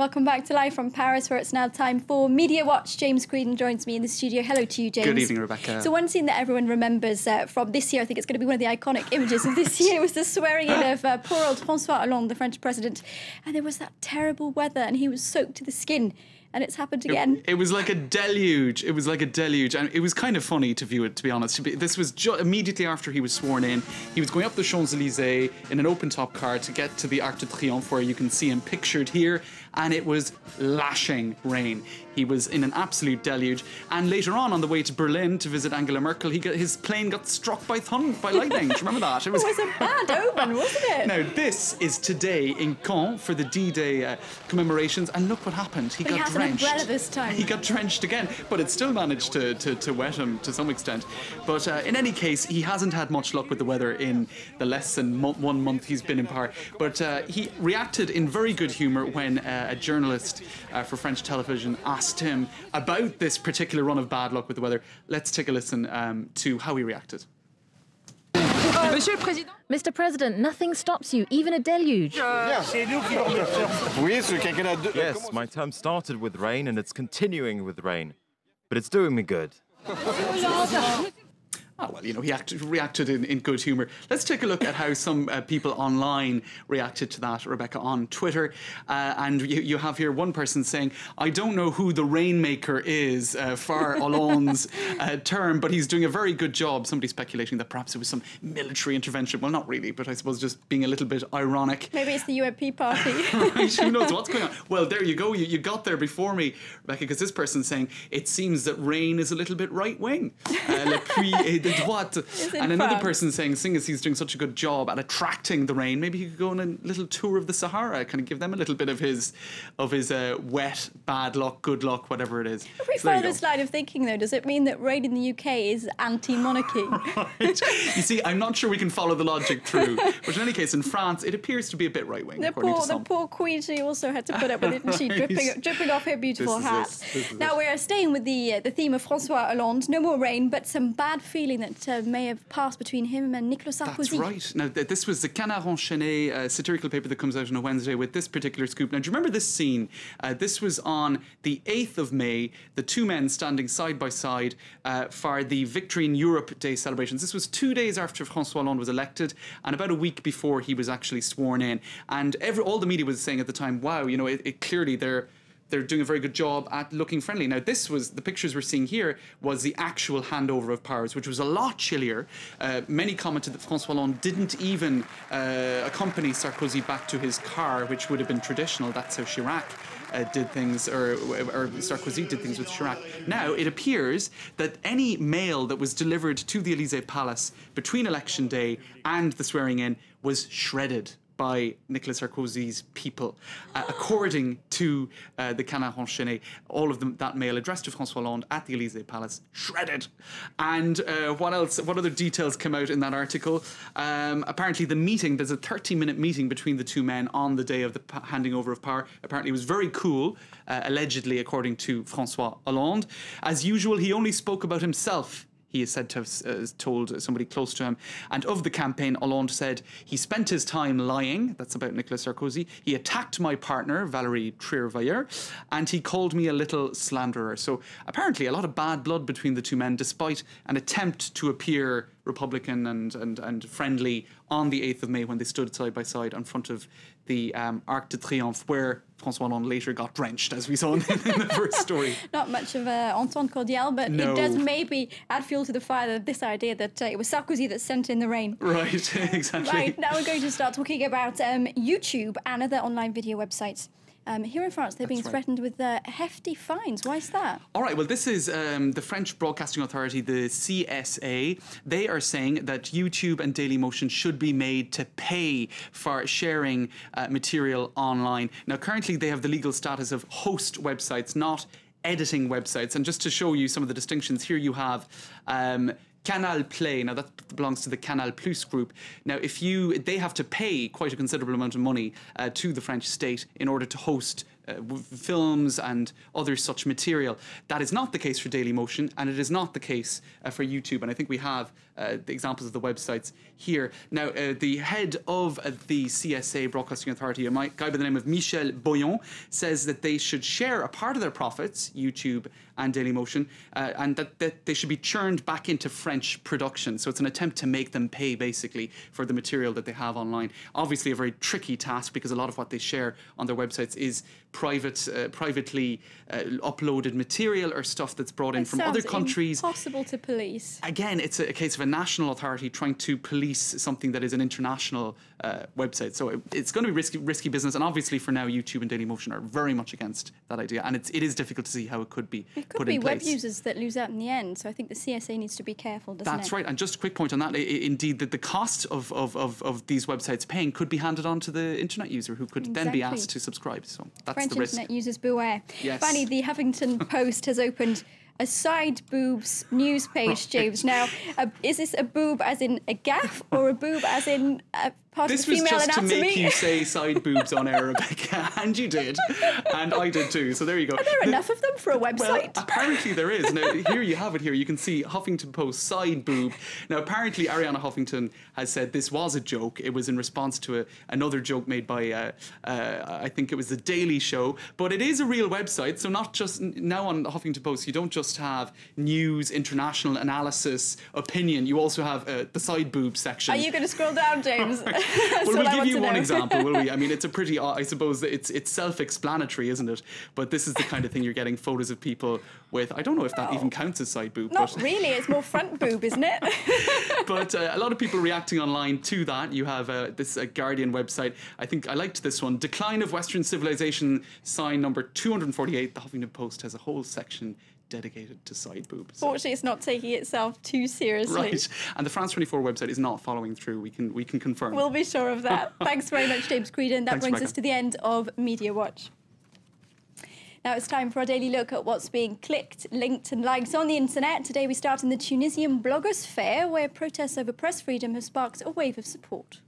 Welcome back to Live from Paris, where it's now time for Media Watch. James Creedon joins me in the studio. Hello to you, James. Good evening, Rebecca. So one scene that everyone remembers from this year, I think it's going to be one of the iconic images of this year, was the swearing in of poor old François Hollande, the French president. And there was that terrible weather and he was soaked to the skin. And it's happened again. It was like a deluge. It was like a deluge. And it was kind of funny to view it, to be honest. This was immediately after he was sworn in. He was going up the Champs-Élysées in an open-top car to get to the Arc de Triomphe, where you can see him pictured here. And it was lashing rain. He was in an absolute deluge. And later on the way to Berlin to visit Angela Merkel, his plane got struck by lightning. Do you remember that? It was a bad omen, wasn't it? Now, this is today in Caen for the D-Day commemorations. And look what happened. He got drenched. An umbrella this time. He got drenched again, but it still managed to wet him to some extent. But in any case, he hasn't had much luck with the weather in the less than 1 month he's been in power. But he reacted in very good humour when a journalist for French television asked him about this particular run of bad luck with the weather. Let's take a listen to how he reacted. Mr. President, nothing stops you, even a deluge. Yes, my term started with rain and it's continuing with rain. But it's doing me good. Oh, well, you know, he reacted in good humour. Let's take a look at how some people online reacted to that, Rebecca, on Twitter. And you have here one person saying, I don't know who the rainmaker is for Hollande's term, but he's doing a very good job. Somebody speculating that perhaps it was some military intervention. Well, not really, but I suppose just being a little bit ironic. Maybe it's the UMP party. Right, who knows what's going on? Well, there you go. You got there before me, Rebecca, because this person's saying, it seems that rain is a little bit right-wing. Le pluie est de droite. And another person saying, seeing as he's doing such a good job at attracting the rain, maybe he could go on a little tour of the Sahara, kind of give them a little bit of his wet, bad luck, good luck, whatever it is. If we follow this line of thinking, though, does it mean that rain in the UK is anti-monarchy? Right. You see, I'm not sure we can follow the logic through. But in any case, in France, it appears to be a bit right-wing, according to some. The poor Queen, she also had to put up with it, didn't she? Dripping off her beautiful hat. Now, we're staying with the theme of François Hollande. No more rain, but some bad feeling that may have passed between him and Nicolas Sarkozy. That's right. Now, this was the Canard Enchaîné satirical paper that comes out on a Wednesday with this particular scoop. Now, do you remember this scene? This was on the 8th of May, the two men standing side by side for the Victory in Europe Day celebrations. This was 2 days after François Hollande was elected and about a week before he was actually sworn in. And all the media was saying at the time, wow, you know, it clearly they're doing a very good job at looking friendly. Now, the pictures we're seeing here was the actual handover of powers, which was a lot chillier. Many commented that François Hollande didn't even accompany Sarkozy back to his car, which would have been traditional. That's how Chirac did things, or Sarkozy did things with Chirac. Now, it appears that any mail that was delivered to the Élysée Palace between Election Day and the swearing-in was shredded by Nicolas Sarkozy's people. According to the Canard Enchaîné, all of that mail addressed to François Hollande at the Élysée Palace, shredded. And what else? What other details come out in that article? Apparently the meeting, there's a 30-minute meeting between the two men on the day of the handing over of power. Apparently it was very cool, allegedly, according to François Hollande. As usual, he only spoke about himself. He is said to have told somebody close to him. And of the campaign, Hollande said, he spent his time lying. That's about Nicolas Sarkozy. He attacked my partner, Valérie Trierweiler, and he called me a little slanderer. So apparently a lot of bad blood between the two men, despite an attempt to appear Republican and friendly on the 8th of May when they stood side by side in front of the Arc de Triomphe, where François Hollande later got drenched, as we saw in the first story. Not much of an entente cordiale, but no. It does maybe add fuel to the fire of this idea that it was Sarkozy that sent in the rain. Right, exactly. Right, now we're going to start talking about YouTube and other online video websites. Here in France, they're being threatened with hefty fines. Why is that? All right, well, this is the French Broadcasting Authority, the CSA. They are saying that YouTube and Dailymotion should be made to pay for sharing material online. Now, currently, they have the legal status of host websites, not editing websites. And just to show you some of the distinctions, here you have Canal Play. Now that belongs to the Canal Plus group. Now, they have to pay quite a considerable amount of money to the French state in order to host films and other such material. That is not the case for Dailymotion, and it is not the case for YouTube. And I think we have the examples of the websites here. Now, the head of the CSA, Broadcasting Authority, a guy by the name of Michel Boyon, says that they should share a part of their profits, YouTube and Dailymotion, and that they should be churned back into French production. So it's an attempt to make them pay, basically, for the material that they have online. Obviously a very tricky task, because a lot of what they share on their websites is privately uploaded material or stuff that's brought in from other countries. Impossible to police. Again, it's a case of a national authority trying to police something that is an international website. So it's going to be risky business. And obviously for now, YouTube and Dailymotion are very much against that idea. And it is difficult to see how it could be put in place. It could be web users that lose out in the end. So I think the CSA needs to be careful, doesn't it? That's right. And just a quick point on that. Indeed, that the cost of these websites paying could be handed on to the internet user, who could then be asked to subscribe. So that's French the risk. internet users beware. Yes. Finally, the Huffington Post has opened a side boobs news page, James. Now, is this a boob as in a gaff, or a boob as in a part of the female anatomy? This was just to make you say side boobs on air, Rebecca, and you did, and I did too. So there you go. Are there enough of them for a website? Well, apparently there is. Now, here you have it. Here you can see Huffington Post side boob. Now, apparently Ariana Huffington has said this was a joke. It was in response to another joke made by I think it was the Daily Show, but it is a real website. So not just now on the Huffington Post, you don't just have news, international analysis, opinion. You also have the side boob section. Are you going to scroll down, James? Well, we'll give you one example, will we? I mean, it's a pretty, I suppose it's self-explanatory, isn't it? But this is the kind of thing you're getting photos of people with. I don't know if that even counts as side boob. Not really. It's more front boob, isn't it? But a lot of people reacting online to that. You have this Guardian website. I think I liked this one. Decline of Western Civilization, sign number 248. The Huffington Post has a whole section dedicated to side boobs. Fortunately, it's not taking itself too seriously. Right. And the France 24 website is not following through. We can confirm. We'll be sure of that. Thanks very much, James Creedon. That brings us to the end of Media Watch. Now it's time for our daily look at what's being clicked, linked and liked on the internet. Today we start in the Tunisian blogosphere, where protests over press freedom have sparked a wave of support.